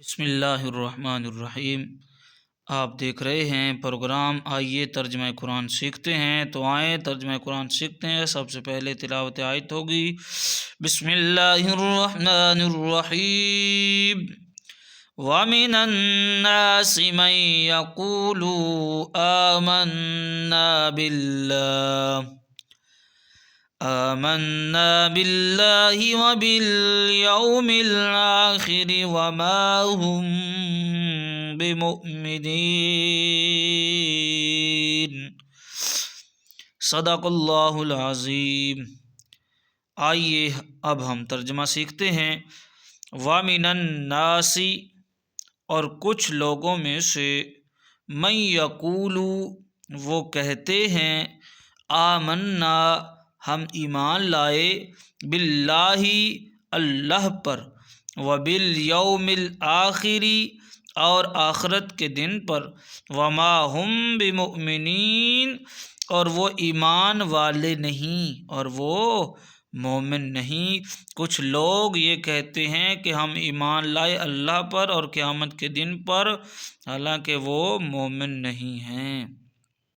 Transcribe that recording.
بسم اللہ الرحمن الرحیم۔ آپ دیکھ رہے ہیں پروگرام آئیے ترجمہ قرآن سیکھتے ہیں، تو آئیں ترجمہ قرآن سیکھتے ہیں۔ سب سے پہلے تلاوت آیت ہوگی۔ بسم اللہ الرحمن الرحیم۔ وَمِنَ النَّاسِ مَن يَقُولُ آمنا بالله وباليوم الآخر وما هم بمؤمنين۔ صدق اللہ العظیم۔ آئیے اب ہم ترجمہ سیکھتے ہیں۔ وَمِنَ النَّاسِ، اور کچھ لوگوں میں سے، من یقول، وہ کہتے ہیں، آمنا، ہم ایمان لائے، باللہ، اللہ پر، وبالیوم الآخر، اور آخرت کے دن پر، وما ہم بمؤمنین، اور وہ ایمان والے نہیں، اور وہ مومن نہیں۔ کچھ لوگ یہ کہتے ہیں کہ ہم ایمان لائے اللہ پر اور قیامت کے دن پر، حالانکہ وہ مومن نہیں ہیں۔